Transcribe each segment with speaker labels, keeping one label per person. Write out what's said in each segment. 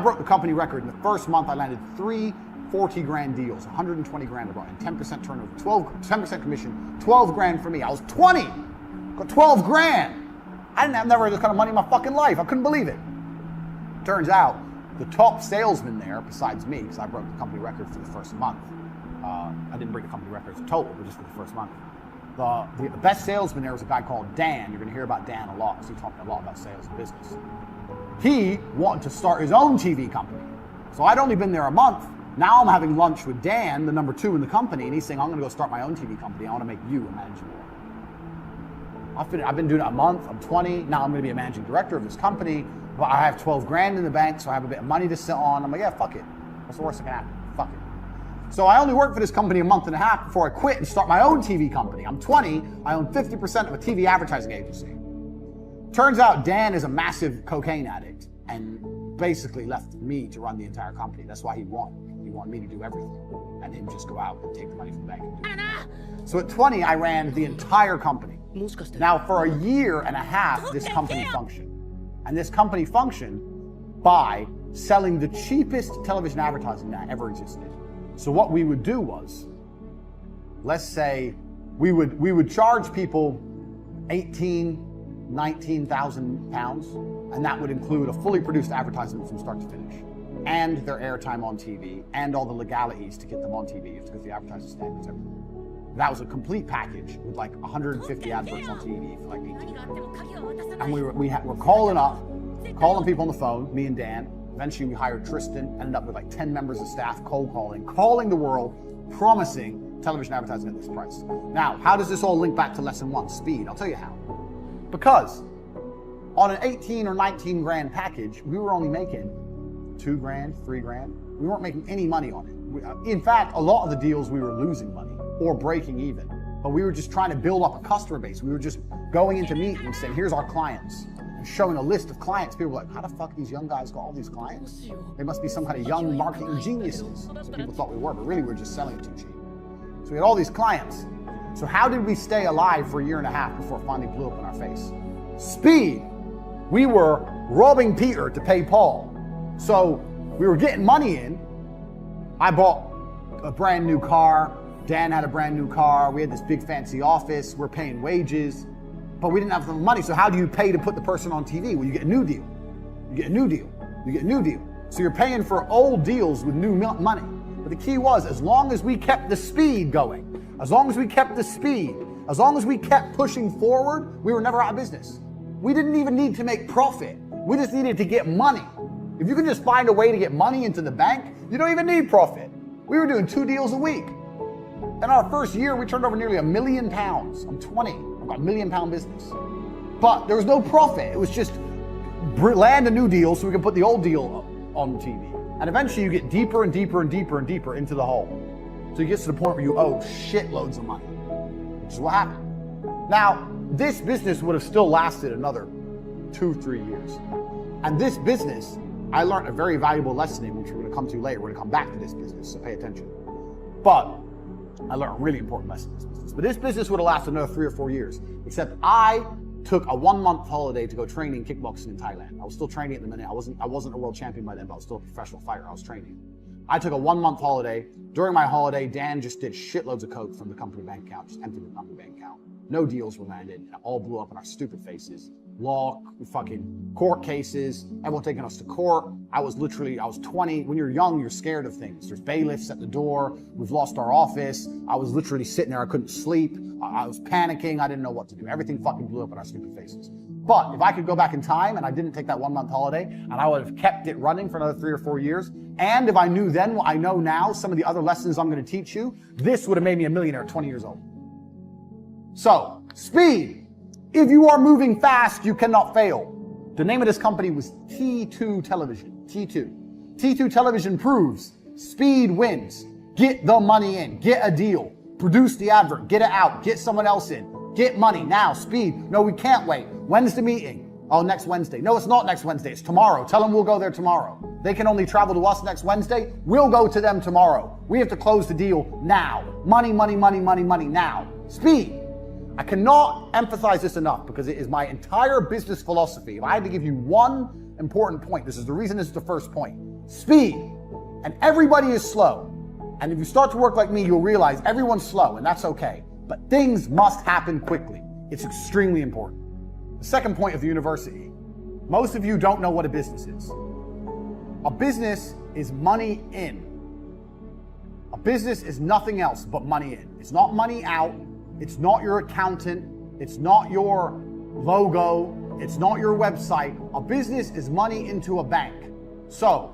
Speaker 1: I broke the company record. In the first month, I landed 3 40 grand deals, 120 grand I brought in, 10% turnover, 10% commission, 12 grand for me. I was 20, got 12 grand. I didn't have never had this kind of money in my fucking life. I couldn't believe it. Turns out, the top salesman there, besides me, because I broke the company record for the first month. I didn't break the company record as a total, but just for the first month. The best salesman there was a guy called Dan. You're gonna hear about Dan a lot, because he taught me a lot about sales and business. He wanted to start his own TV company. So I'd only been there a month. Now I'm having lunch with Dan, the number 2 in the company, and he's saying, I'm gonna go start my own TV company. I wanna make you a managing director. I've been doing it a month, I'm 20, now I'm gonna be a managing director of this company, but I have 12 grand in the bank, so I have a bit of money to sit on. I'm like, yeah, fuck it. What's the worst that can happen? Fuck it. So I only worked for this company a month and a half before I quit and start my own TV company. I'm 20, I own 50% of a TV advertising agency. Turns out Dan is a massive cocaine addict and basically left me to run the entire company. That's why he won. He wanted me to do everything and him just go out and take the money from the bank and do it. So at 20, I ran the entire company. Now for a year and a half, this company functioned. And this company functioned by selling the cheapest television advertising that ever existed. So what we would do was, let's say we would charge people 19,000 pounds, and that would include a fully produced advertisement from start to finish, and their airtime on TV, and all the legalities to get them on TV. You have to go through the advertising standards, everything. That was a complete package with like 150 adverts on TV for like 18 months. And we're calling people on the phone, me and Dan. Eventually we hired Tristan, ended up with like 10 members of staff cold calling the world, promising television advertising at this price. Now, how does this all link back to lesson 1, speed? I'll tell you how. Because on an 18 or 19 grand package, we were only making 2 grand, 3 grand. We weren't making any money on it. In fact, a lot of the deals we were losing money or breaking even, but we were just trying to build up a customer base. We were just going into meetings saying, here's our clients, and showing a list of clients. People were like, how the fuck these young guys got all these clients? They must be some kind of young marketing geniuses. So people thought we were, but really we were just selling it too cheap. So we had all these clients. So how did we stay alive for a year and a half before it finally blew up in our face? Speed. We were robbing Peter to pay Paul. So we were getting money in. I bought a brand new car. Dan had a brand new car. We had this big fancy office. We're paying wages, but we didn't have the money. So how do you pay to put the person on TV? Well, you get a new deal. You get a new deal. You get a new deal. So you're paying for old deals with new money. But the key was, as long as we kept the speed going, as long as we kept the speed, as long as we kept pushing forward, we were never out of business. We didn't even need to make profit. We just needed to get money. If you can just find a way to get money into the bank, you don't even need profit. We were doing 2 deals a week. In our first year, we turned over nearly £1 million. I'm 20, I've got £1 million business. But there was no profit. It was just land a new deal so we can put the old deal on TV. And eventually you get deeper and deeper and deeper and deeper into the hole. So you get to the point where you owe shitloads of money, which is what happened. Now, this business would have still lasted another 2-3 years. And this business, I learned a very valuable lesson in, which we're gonna come to later. We're gonna come back to this business, so pay attention. But I learned a really important lesson in this business. But this business would have lasted another 3 or 4 years, except I took a 1-month holiday to go train in kickboxing in Thailand. I was still training at the minute. I wasn't a world champion by then, but I was still a professional fighter. I was training. I took a 1-month holiday. During my holiday, Dan just did shitloads of coke from the company bank account, just emptied the company bank account. No deals were landed, and it all blew up in our stupid faces. Law, fucking court cases, everyone taking us to court. I was 20. When you're young, you're scared of things. There's bailiffs at the door. We've lost our office. I was literally sitting there. I couldn't sleep. I was panicking. I didn't know what to do. Everything fucking blew up in our stupid faces. But if I could go back in time and I didn't take that 1-month holiday, and I would have kept it running for another 3 or 4 years, and if I knew then what I know now, some of the other lessons I'm going to teach you, this would have made me a millionaire at 20 years old. So, speed. If you are moving fast, you cannot fail. The name of this company was T2 Television. T2. T2 Television proves speed wins. Get the money in. Get a deal. Produce the advert. Get it out. Get someone else in. Get money. Now, speed. No, we can't wait. When's the meeting? Oh, next Wednesday. No, it's not next Wednesday. It's tomorrow. Tell them we'll go there tomorrow. They can only travel to us next Wednesday. We'll go to them tomorrow. We have to close the deal now. Money, money, money, money, money now. Speed. I cannot emphasize this enough because it is my entire business philosophy. If I had to give you one important point, this is the reason this is the first point. speed. And everybody is slow. And if you start to work like me, you'll realize everyone's slow, and that's okay. But things must happen quickly. It's extremely important. The second point of the university, most of you don't know what a business is. A business is money in. A business is nothing else but money in. It's not money out. It's not your accountant. It's not your logo. It's not your website. A business is money into a bank. So,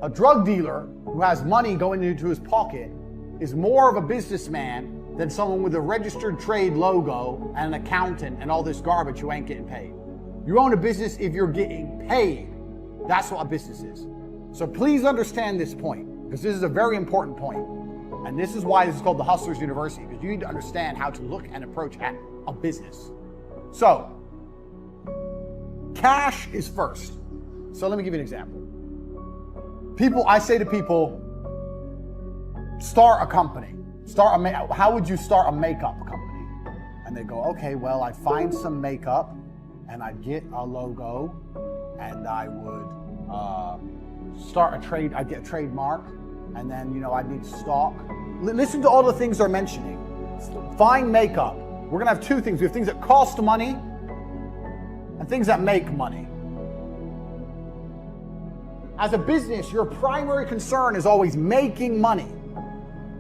Speaker 1: a drug dealer who has money going into his pocket is more of a businessman than someone with a registered trade logo and an accountant and all this garbage who ain't getting paid. You own a business if you're getting paid. That's what a business is. So please understand this point, because this is a very important point. And this is why this is called the Hustlers University, because you need to understand how to look and approach at a business. So, cash is first. So let me give you an example. I say to people, start a company. How would you start a makeup company? And they go, okay, well, I find some makeup and I'd get a logo and I would I'd get a trademark, and then, I'd need stock. Listen to all the things they're mentioning. Find makeup. We're gonna have two things. We have things that cost money and things that make money. As a business, your primary concern is always making money.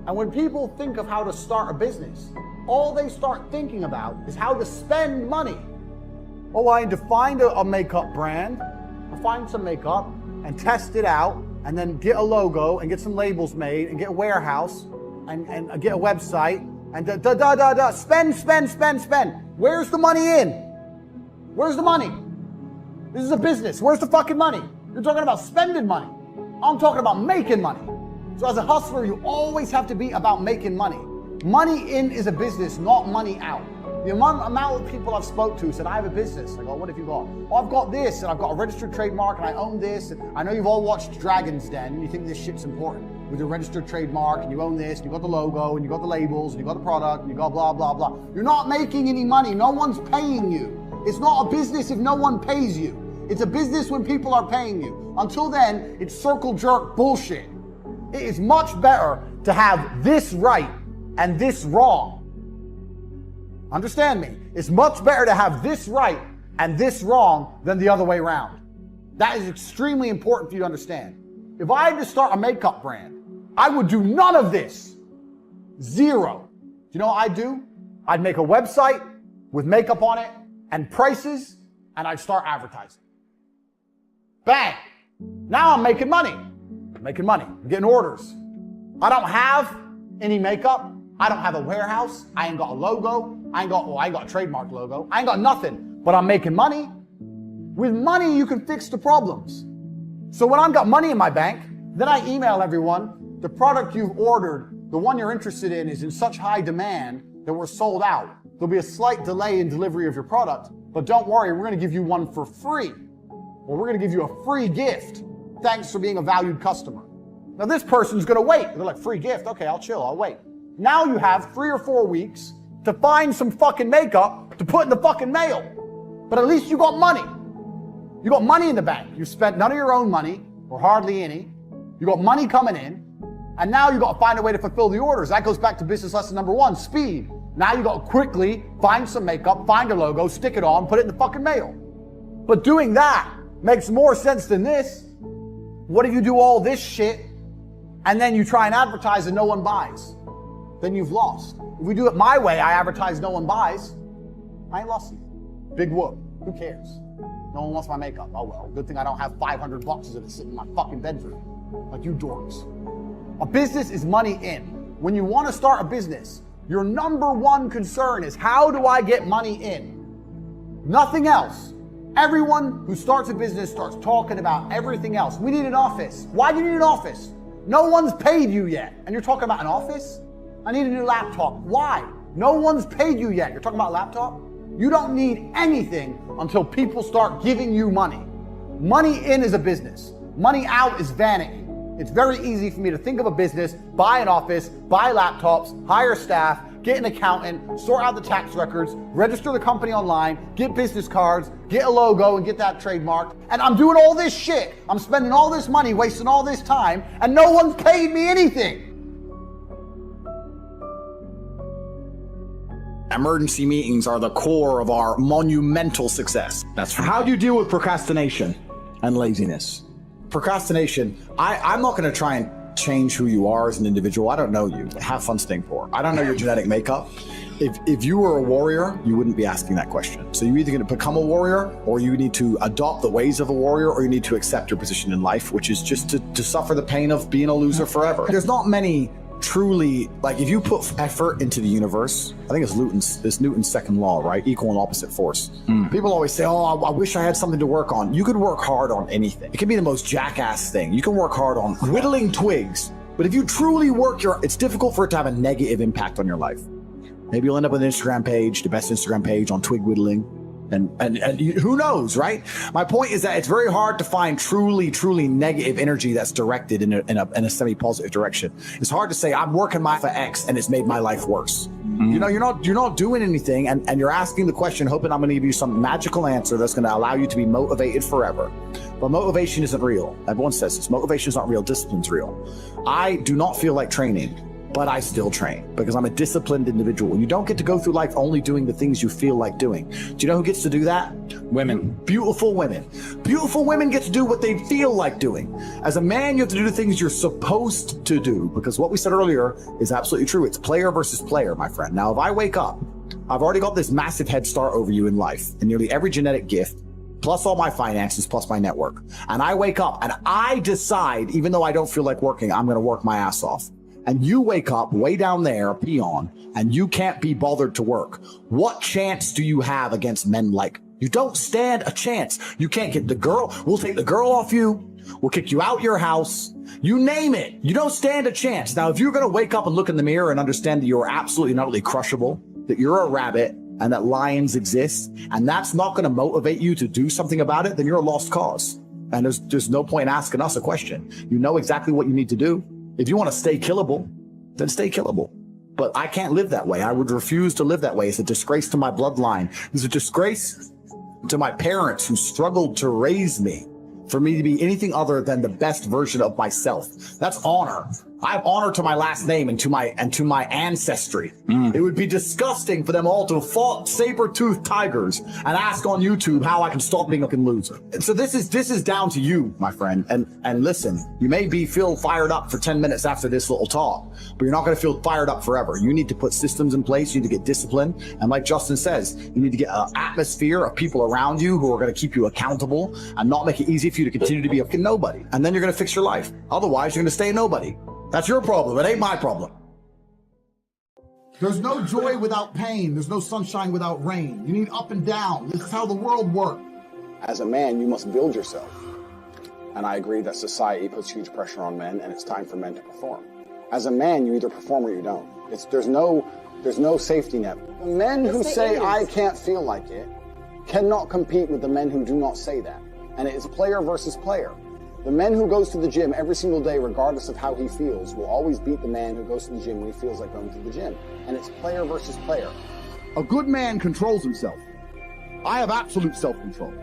Speaker 1: And when people think of how to start a business, all they start thinking about is how to spend money. Oh, I need to find a makeup brand, find some makeup and test it out, and then get a logo and get some labels made and get a warehouse and get a website and spend. Where's the money in? Where's the money? This is a business. Where's the fucking money? You're talking about spending money. I'm talking about making money. So as a hustler, you always have to be about making money. Money in is a business, not money out. The amount of people I've spoke to said, I have a business. I go, what have you got? Oh, I've got this, and I've got a registered trademark, and I own this. And I know you've all watched Dragon's Den, and you think this shit's important. With your registered trademark, and you own this, and you got the logo, and you got the labels, and you got the product, and you got blah, blah, blah. You're not making any money. No one's paying you. It's not a business if no one pays you. It's a business when people are paying you. Until then, it's circle jerk bullshit. It is much better to have this right and this wrong. Understand me? It's much better to have this right and this wrong than the other way around. That is extremely important for you to understand. If I had to start a makeup brand, I would do none of this. Zero. Do you know what I'd do? I'd make a website with makeup on it and prices, and I'd start advertising. Bang! Now I'm making money. I'm getting orders. I don't have any makeup. I don't have a warehouse. I ain't got a logo. I ain't got a trademark logo. I ain't got nothing, but I'm making money. With money, you can fix the problems. So when I've got money in my bank, then I email everyone, the product you've ordered, the one you're interested in is in such high demand that we're sold out. There'll be a slight delay in delivery of your product, but don't worry, we're gonna give you one for free. Or we're gonna give you a free gift. Thanks for being a valued customer. Now this person's gonna wait. They're like, free gift? Okay, I'll chill, I'll wait. Now you have 3 or 4 weeks to find some fucking makeup to put in the fucking mail. But at least you got money. You got money in the bank. You spent none of your own money, or hardly any. You got money coming in, and now you got to find a way to fulfill the orders. That goes back to business lesson number 1, speed. Now you got to quickly find some makeup, find a logo, stick it on, put it in the fucking mail. But doing that makes more sense than this. What if you do all this shit, and then you try and advertise and no one buys? Then you've lost. If we do it my way, I advertise, no one buys, I ain't lost anything. Big whoop. Who cares? No one wants my makeup. Oh well, good thing I don't have 500 boxes of it sitting in my fucking bedroom, like you dorks. A business is money in. When you want to start a business, your number one concern is, how do I get money in? Nothing else. Everyone who starts a business starts talking about everything else. We need an office. Why do you need an office? No one's paid you yet. And you're talking about an office? I need a new laptop. Why? No one's paid you yet. You're talking about a laptop? You don't need anything until people start giving you money. Money in is a business. Money out is vanity. It's very easy for me to think of a business, buy an office, buy laptops, hire staff, get an accountant, sort out the tax records, register the company online, get business cards, get a logo and get that trademarked. And I'm doing all this shit. I'm spending all this money, wasting all this time, and no one's paid me anything.
Speaker 2: Emergency meetings are the core of our monumental success. That's
Speaker 3: How do you deal with procrastination and laziness?
Speaker 2: Procrastination. I'm not going to try and change who you are as an individual. I don't know you. Have fun staying poor. I don't know your genetic makeup. If you were a warrior, you wouldn't be asking that question. So you're either going to become a warrior, or you need to adopt the ways of a warrior, or you need to accept your position in life, which is just to suffer the pain of being a loser forever. There's not many truly, like, if you put effort into the universe, I think it's Newton's second law, right? Equal and opposite force. People always say, oh, I wish I had something to work on. You could work hard on anything. It can be the most jackass thing. You can work hard on whittling twigs, but if you truly work it's difficult for it to have a negative impact on your life. Maybe you'll end up with an Instagram page, the best Instagram page on twig whittling. And who knows, right? My point is that it's very hard to find truly negative energy that's directed in a semi-positive direction. It's hard to say I'm working for X and it's made my life worse. You know, you're not doing anything, and you're asking the question, hoping I'm going to give you some magical answer that's going to allow you to be motivated forever. But motivation isn't real. Everyone says this. Motivation is not real. Discipline's real. I do not feel like training, but I still train because I'm a disciplined individual. You don't get to go through life only doing the things you feel like doing. Do you know who gets to do that? Women. Beautiful women. Beautiful women get to do what they feel like doing. As a man, you have to do the things you're supposed to do, because what we said earlier is absolutely true. It's player versus player, my friend. Now, if I wake up, I've already got this massive head start over you in life, and nearly every genetic gift, plus all my finances, plus my network. And I wake up and I decide, even though I don't feel like working, I'm going to work my ass off. And you wake up way down there, a peon, and you can't be bothered to work. What chance do you have against men like? You don't stand a chance. You can't get the girl. We'll take the girl off you. We'll kick you out your house. You name it. You don't stand a chance. Now, if you're going to wake up and look in the mirror and understand that you're absolutely not only crushable, that you're a rabbit, and that lions exist, and that's not going to motivate you to do something about it, then you're a lost cause. And there's no point asking us a question. You know exactly what you need to do. If you want to stay killable, then stay killable. But I can't live that way. I would refuse to live that way. It's a disgrace to my bloodline. It's a disgrace to my parents who struggled to raise me, for me to be anything other than the best version of myself. That's honor. I have honor to my last name and to my ancestry. It would be disgusting for them all to have fought saber-toothed tigers and ask on YouTube how I can stop being a fucking loser. And so this is down to you, my friend. And listen, you may feel fired up for 10 minutes after this little talk, but you're not going to feel fired up forever. You need to put systems in place. You need to get discipline. And like Justin says, you need to get an atmosphere of people around you who are going to keep you accountable and not make it easy for you to continue to be a fucking nobody. And then you're going to fix your life. Otherwise, you're going to stay a nobody. That's your problem. It ain't my problem.
Speaker 1: There's no joy without pain. There's no sunshine without rain. You need up and down. This is how the world works.
Speaker 2: As a man, you must build yourself. And I agree that society puts huge pressure on men, and it's time for men to perform. As a man, you either perform or you don't. There's no safety net. The men who say, I can't feel like it, cannot compete with the men who do not say that. And it is player versus player. The man who goes to the gym every single day, regardless of how he feels, will always beat the man who goes to the gym when he feels like going to the gym. And it's player versus player.
Speaker 3: A good man controls himself. I have absolute self-control.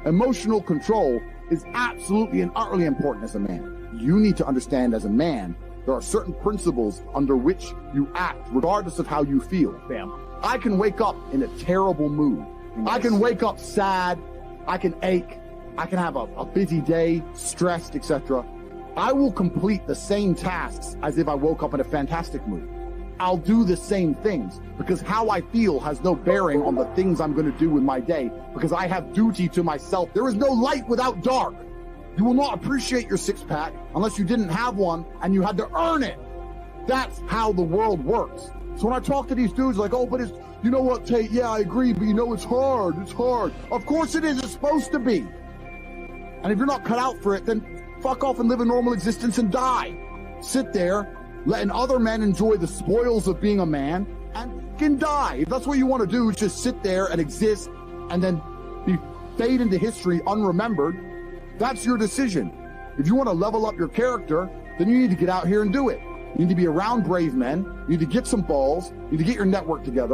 Speaker 3: Emotional control is absolutely and utterly important as a man. You need to understand, as a man, there are certain principles under which you act, regardless of how you feel. Bam. I can wake up in a terrible mood. I can wake up sad. I can ache. I can have a busy day, stressed, etc. I will complete the same tasks as if I woke up in a fantastic mood. I'll do the same things because how I feel has no bearing on the things I'm going to do in my day, because I have duty to myself. There is no light without dark. You will not appreciate your six-pack unless you didn't have one and you had to earn it. That's how the world works. So when I talk to these dudes like, oh, but it's, you know what, Tate, yeah, I agree, but you know, it's hard. It's hard. Of course it is. It's supposed to be. And if you're not cut out for it, then fuck off and live a normal existence and die. Sit there, letting other men enjoy the spoils of being a man, and can die. If that's what you want to do, is just sit there and exist and then fade into history unremembered. That's your decision. If you want to level up your character, then you need to get out here and do it. You need to be around brave men. You need to get some balls. You need to get your network together.